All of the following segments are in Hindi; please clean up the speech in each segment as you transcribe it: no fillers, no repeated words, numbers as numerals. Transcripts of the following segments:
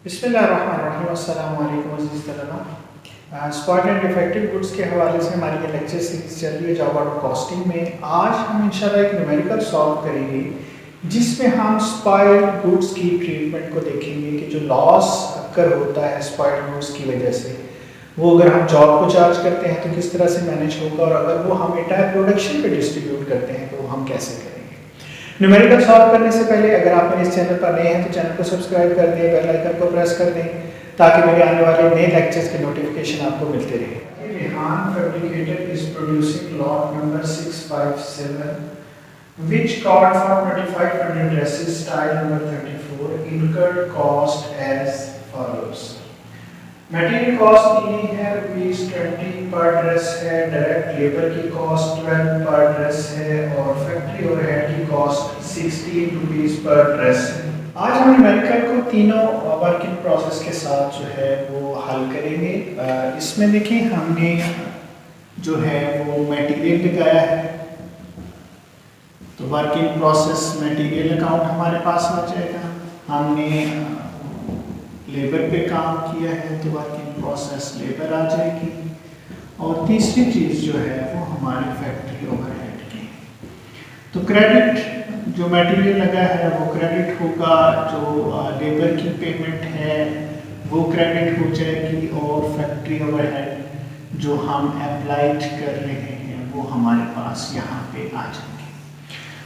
बिस्मिल्लाहिर्रहमानिर्रहीम अस्सलाम वालेकुम अज़ीज़ तलबा। स्पॉट एंड डिफेक्टिव गुड्स के हवाले से हमारी ये लेक्चर सीरीज चल रही है जॉब आउट कॉस्टिंग में। आज हम इंशाल्लाह एक न्यूमेरिकल सॉल्व करेंगे जिसमें हम स्पॉइल्ड गुड्स की ट्रीटमेंट को देखेंगे कि जो लॉस अक्कर होता है स्पॉइल्ड गुड्स की वजह से वो अगर हम जॉब को चार्ज करते हैं तो किस तरह से मैनेज होगा, और अगर वो हम एंटायर प्रोडक्शन पे डिस्ट्रीब्यूट करते हैं तो वो हम कैसे करेंगे। न्यूमेरिकल सॉल्व करने से पहले अगर आप मेरे इस चैनल पर नए हैं तो चैनल को सब्सक्राइब कर दें, बेल आइकन को प्रेस कर दें ताकि मेरे आने वाले नए लेक्चर्स के नोटिफिकेशन आपको मिलते रहे। Rehan fabricator is producing lot number 657 which called for 2500 dresses style number 34 incurred cost as follows। Material cost दी है ₹20 पर ड्रेस है, डायरेक्ट लेबर की कॉस्ट 12 पर ड्रेस है और फैक्ट्री ओवरहेड की कॉस्ट ₹16 पर ड्रेस है। आज हम न्यूमेरिकल को तीनों वर्किंग प्रोसेस के साथ जो है वो हल करेंगे। इसमें देखें हमने जो है वो मटेरियल लगाया है तो वर्किंग प्रोसेस मटेरियल अकाउंट हमारे पास आ जाएगा। हमने लेबर पे काम किया है तो वर्किंग प्रोसेस लेबर आ जाएगी, और तीसरी चीज़ जो है वो हमारी फैक्ट्री ओवरहेड की। तो क्रेडिट जो मटेरियल लगा है वो क्रेडिट होगा, जो लेबर की पेमेंट है वो क्रेडिट हो जाएगी, और फैक्ट्री ओवरहेड जो हम अप्लाइड कर रहे हैं वो हमारे पास यहाँ पे आ जाएगी।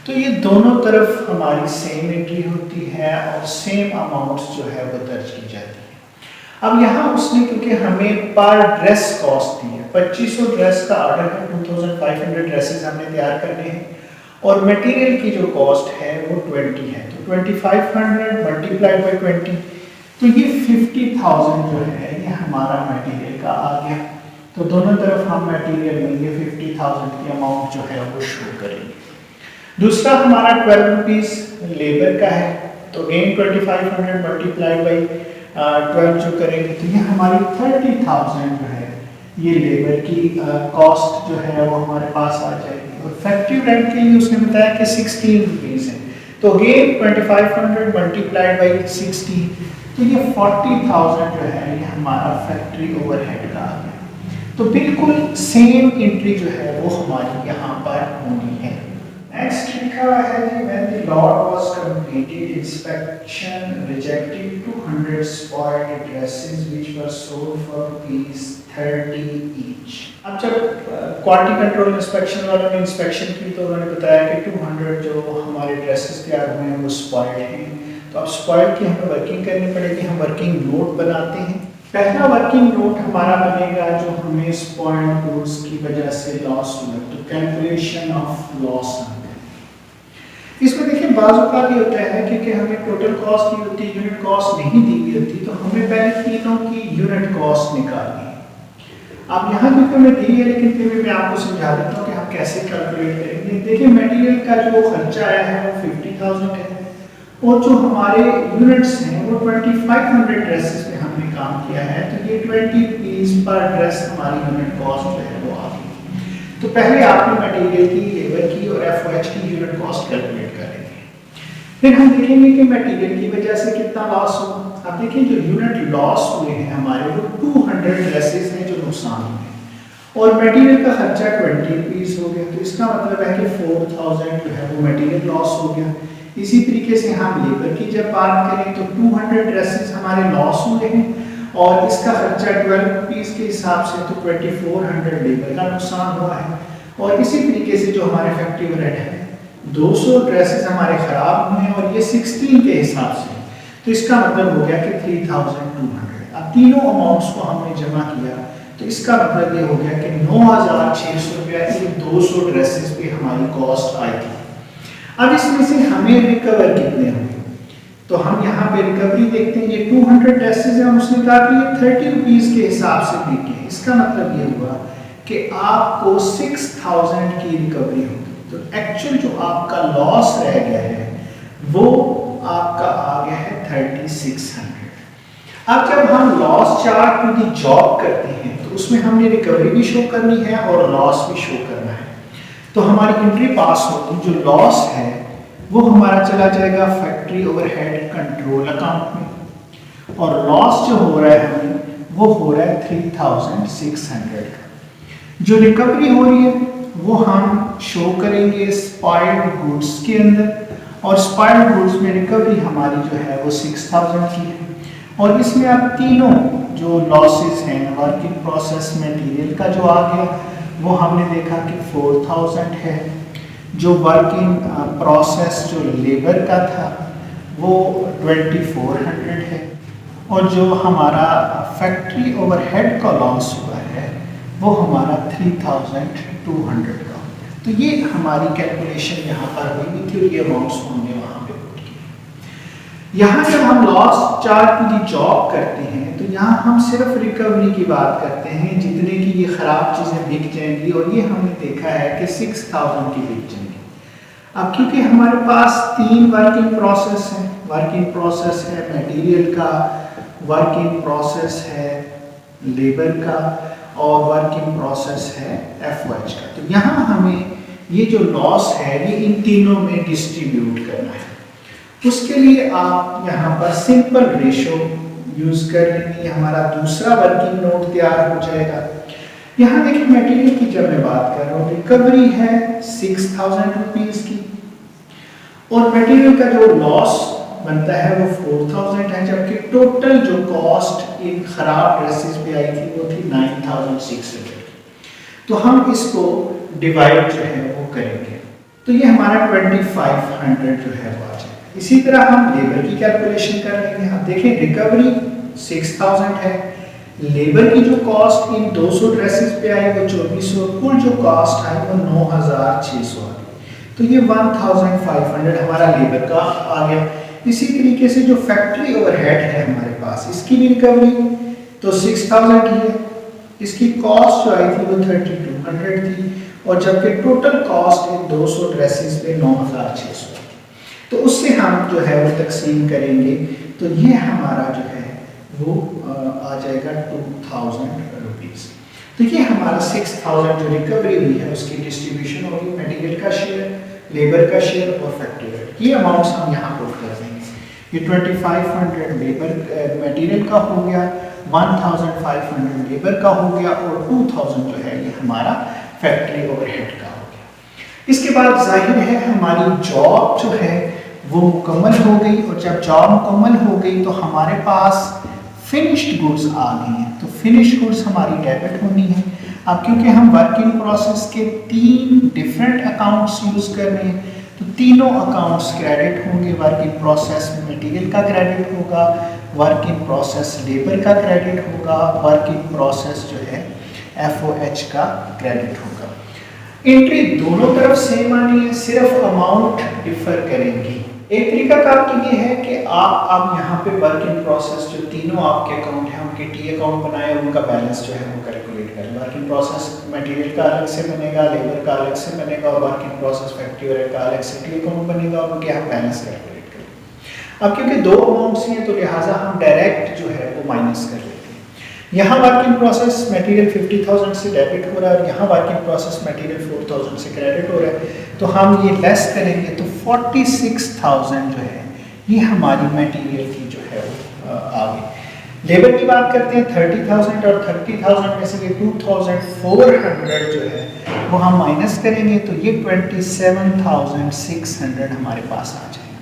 तो ये दोनों तरफ हमारी सेम एंट्री होती है और सेम अमाउंट्स जो है वो दर्ज की जाती है। अब यहाँ उसने क्योंकि हमें पर ड्रेस कॉस्ट दी है, 2500 ड्रेस का ऑर्डर है, 2500 ड्रेसेस हमने तैयार करने हैं, और मटेरियल की जो कॉस्ट है वो 20 है, तो 2500 मल्टीप्लाइड बाई 20, तो ये 50,000 जो है ये हमारा मटेरियल का आ गया। तो दोनों तरफ हम मटेरियल में ये 50,000 की अमाउंट जो है वो शो करेंगे। दूसरा हमारा ₹12 लेबर का है, तो अगेन 2500 मल्टीप्लाइड बाई 12 जो करेंगे तो ये हमारी 30,000 जो है ये लेबर की कॉस्ट जो है वो हमारे पास आ जाएगी। और फैक्ट्री रेंट के लिए उसने बताया कि ₹16 है, तो अगेन 2500 मल्टीप्लाइड बाई 60, तो ये 40,000 जो है ये हमारा फैक्ट्री ओवरहेड का आ गया। तो बिल्कुल सेम एंट्री जो है वो हमारी यहाँ पर होनी है। नेक्स्ट लिखा है कि when the lot was completed, inspection rejected 200 spoiled dresses which were sold for ₹30 each। अब जब क्वालिटी कंट्रोल इंस्पेक्शन वालों ने इंस्पेक्शन की तो उन्होंने बताया कि 200 जो हमारे ड्रेसेस तैयार हुए हैं वो स्पॉइल्ड हैं। तो अब स्पॉइल्ड की हमें वर्किंग करनी पड़ेगी। हम वर्किंग नोट बनाते हैं। पहला वर्किंग नोट हमारा बनेगा जो हमें स्पॉइल्ड गुड्स की वजह से लॉस हुआ, तो कैलकुलेशन ऑफ लॉस। इसमें देखिए बाज़ औक़ात ये होता है क्योंकि हमें टोटल कॉस्ट नहीं होती, यूनिट कॉस्ट नहीं दी हुई होती, तो हमें पहले तीनों की यूनिट कॉस्ट निकालनी है। अब यहाँ क्योंकि हमें दी है लेकिन फिर भी मैं आपको समझा देता हूँ कि हम कैसे कैलकुलेट करेंगे। देखिए मटेरियल का जो खर्चा आया है वो 50,000 है, और जो हमारे यूनिट्स हैं वो 2500 ड्रेसेस पे हमने काम किया है, तो ये ₹20 पर ड्रेस हमारी यूनिट कॉस्ट जो है वो आ गई। तो पहले आपने मटेरियल की, लेबर की और एफओएच की यूनिट कॉस्ट कैलकुलेट करेंगे। फिर हम देखेंगे कि मटेरियल की वजह से कितना लॉस हुआ। अब देखिए जो यूनिट लॉस हुए हैं हमारे वो 200 ड्रेसेस हैं जो नुकसान हुए हैं, और मटेरियल का खर्चा ₹20 हो गया, तो इसका मतलब है कि 4000 जो है वो मटेरियल लॉस हो गया। इसी तरीके से हम लेबर की जब बात करें तो 200 ड्रेसेस हमारे लॉस हुए हैं, और इसका खर्चा ₹12 के हिसाब से तो 2400 लेबर का नुकसान हुआ है। और इसी तरीके से जो हमारे फैक्ट्री ओवरहेड है 200 ड्रेसेस हमारे ख़राब हुए हैं, और ये 16 के हिसाब से, तो इसका मतलब हो गया कि 3200। अब तीनों अमाउंट्स को हमने जमा किया तो इसका मतलब ये हो गया कि ₹9600 इन 200 ड्रेसेस पे हमारी कॉस्ट आई थी। अब इसमें से हमें रिकवर कितने हुए, तो हम यहाँ पे रिकवरी देखते हैं। ये 200 ड्रेसेस हैं, उसने कहा कि ये ₹30 के हिसाब से बिके। इसका मतलब ये हुआ कि आपको 6000 की रिकवरी होगी, तो एक्चुअल जो आपका लॉस रह गया है वो आपका आ गया है 3600। अब जब हम loss charged to the job करते हैं तो उसमें हमने रिकवरी भी शो करनी है और लॉस भी शो करना है। तो हमारी एंट्री पास होगी, जो लॉस है वो हमारा चला जाएगा फैक्ट्री ओवरहेड कंट्रोल अकाउंट में, और लॉस जो हो रहा है हमें वो हो रहा है 3600 का। जो रिकवरी हो रही है वो हम शो करेंगे स्पॉइल्ड गुड्स के अंदर, और स्पॉइल्ड गुड्स में रिकवरी हमारी जो है वो 6000 की है। और इसमें अब तीनों जो लॉसेस हैं, वर्क इन प्रोसेस मटेरियल का जो आ गया वो हमने देखा कि 4000 है, जो वर्क इन प्रोसेस जो लेबर का था वो 2400 है, और जो हमारा फैक्ट्री ओवरहेड का लॉस हुआ है वो हमारा 3200 का हो गया। तो ये हमारी कैलकुलेशन यहाँ पर हुई थी और ये अमाउंट्स हमने वहाँ पे पुट किए। यहाँ जब हम loss charged to the job करते हैं तो यहाँ हम सिर्फ रिकवरी की बात करते हैं, जितने की ये ख़राब चीज़ें बिक जाएंगी, और ये हमने देखा है कि 6000 की बिक जाएंगी। अब क्योंकि हमारे पास 3 वर्क इन प्रोसेस हैं, वर्क इन प्रोसेस है मटेरियल का, वर्क इन प्रोसेस है लेबर का, और वर्क इन प्रोसेस है FOH का। तो यहाँ हमें ये जो लॉस है ये इन तीनों में डिस्ट्रीब्यूट करना है। उसके लिए आप यहाँ पर सिंपल रेशो यूज कर लेंगे, हमारा दूसरा वर्किंग नोट तैयार हो जाएगा। यहाँ देखिए मटेरियल की जब मैं बात कर रहा हूँ, रिकवरी है 6000 रुपीज की, और मटेरियल का जो लॉस बनता है वो 4000 है, जबकि टोटल जो कॉस्ट इन खराब ड्रेसेस पे आई थी वो थी 9600। तो हम इसको डिवाइड जो है वो करेंगे, तो ये हमारा 2500 जो है वो आ जाएगा। इसी तरह हम लेबर की कैलकुलेशन कर लेंगे। आप देखें रिकवरी 6000 है, लेबर की जो कॉस्ट इन 200 ड्रेसेस पे आई वो 2400, कुल जो कॉस्ट आई वो 9600 आई, तो ये 1500 हमारा लेबर का आ गया। इसी तरीके से जो फैक्ट्री ओवरहेड है हमारे पास, इसकी भी रिकवरी तो 6000 की है, इसकी कॉस्ट जो आई थी वो 3200 थी, और जबकि टोटल कॉस्ट इन 200 ड्रेसेस पे 9600। तो उससे हम जो है वो तकसीम करेंगे, तो ये हमारा जो है वो आ जाएगा 2000 रुपीज़। तो ये हमारा 6000 जो रिकवरी हुई है उसकी डिस्ट्रीब्यूशन होगी, मटेरियल का शेयर, लेबर का शेयर और फैक्ट्री रेट। ये अमाउंट्स हम यहाँ पुट कर देंगे। ये 2500 लेबर मटेरियल का हो गया, 1500 लेबर का हो गया, और 2000 जो है ये हमारा फैक्ट्री ओवरहेड का हो गया। इसके बाद जाहिर है हमारी जॉब जो है वो मुकम्मल हो गई, और जब जॉब मुकम्मल हो गई तो हमारे पास फिनिश्ड गुड्स आ गई हैं, तो फिनिश्ड गुड्स हमारी डेबिट होनी है। अब क्योंकि हम वर्क इन प्रोसेस के 3 डिफरेंट अकाउंट्स यूज कर रहे हैं, तो तीनों अकाउंट्स क्रेडिट होंगे। वर्क इन प्रोसेस मटेरियल का क्रेडिट होगा, वर्क इन प्रोसेस लेबर का क्रेडिट होगा, वर्क इन प्रोसेस जो है FOH का क्रेडिट होगा। एंट्री दोनों तरफ सेम आनी है, सिर्फ अमाउंट डिफर करेंगी। एक तरीका कार तो ये है कि आप अब यहाँ पे वर्क इन प्रोसेस जो तीनों आपके अकाउंट हैं उनके T अकाउंट बनाए, उनका बैलेंस जो है वो कैलकुलेट करें। वर्क इन प्रोसेस मटेरियल का अलग से बनेगा, लेबर का अलग से बनेगा, और वर्क इन प्रोसेस फैक्ट्री का अलग से T अकाउंट बनेगा, और उनके हम बैलेंस कैलकुलेट करें। अब क्योंकि 2 अमाउंट्स हैं तो लिहाजा हम डायरेक्ट जो है वो माइनस कर लेते हैं। यहाँ वर्क इन प्रोसेस मटेरियल 50000 से डेबिट हो रहा है, और यहाँ वर्क इन प्रोसेस मटेरियल 4000 से क्रेडिट हो रहा है, तो हम ये लेस करेंगे तो 46000 जो है ये हमारी मटेरियल की जो है वो आ गई। लेबर की बात करते हैं 30000, और 30000 में से ये 2400 जो है वो हम माइनस करेंगे, तो ये 27600 हमारे पास आ जाएगा।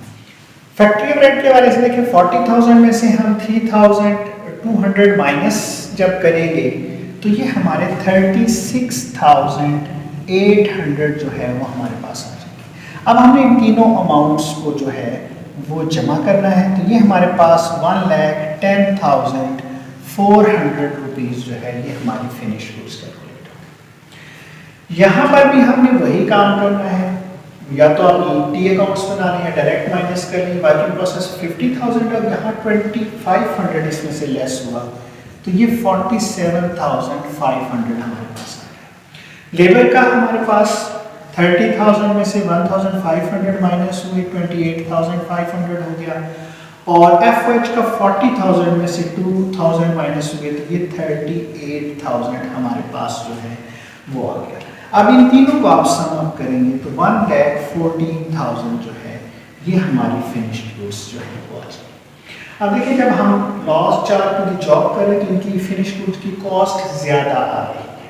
फैक्ट्री ओवरहेड के हवाले से देखिए 40000 में से हम 3200 माइनस जब करेंगे तो ये हमारे 36800 जो है वो हमारे पास आ जाएगी। अब हमने इन तीनों अमाउंट्स को जो है वो जमा करना है, तो ये हमारे पास 1,10,400 रुपीज़ जो है ये हमारी फिनिश गुड्स कैलकुलेट होगी। यहाँ पर भी हमने वही काम करना है, या तो आप T अकाउंट्स बनाने हैं, डायरेक्ट माइनस कर लें। वर्क इन प्रोसेस 50,000, अब यहाँ 2500 इसमें से लेस हुआ, तो ये 47,500 हमारे पास आ गया। लेबर का हमारे पास 30,000 में से 1,500 माइनस हुए, 28,500 हो गया, और FOH का 40,000 में से 2,000 माइनस हुए, तो ये 38,000 हमारे पास जो है वो आ गया। अब इन तीनों को आप सम अप करेंगे तो 1,14,000 जो है ये हमारी फिनिश्ड गुड्स जो है वो आ जाएगी। अब देखिए जब हम लॉस चार्ट की जॉब करें तो इनकी फिनिश गुड्स की कॉस्ट ज़्यादा आ रही है,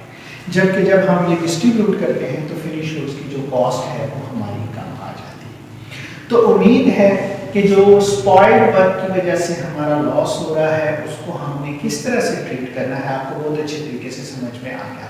जबकि जब हम ये डिस्ट्रीब्यूट करते हैं तो फिनिश गुड्स की जो कॉस्ट है वो हमारी कम आ जाती है। तो उम्मीद है कि जो स्पॉइल्ड वर्क की वजह से हमारा लॉस हो रहा है उसको हमने किस तरह से ट्रीट करना है आपको बहुत अच्छे तरीके से समझ में आ गया।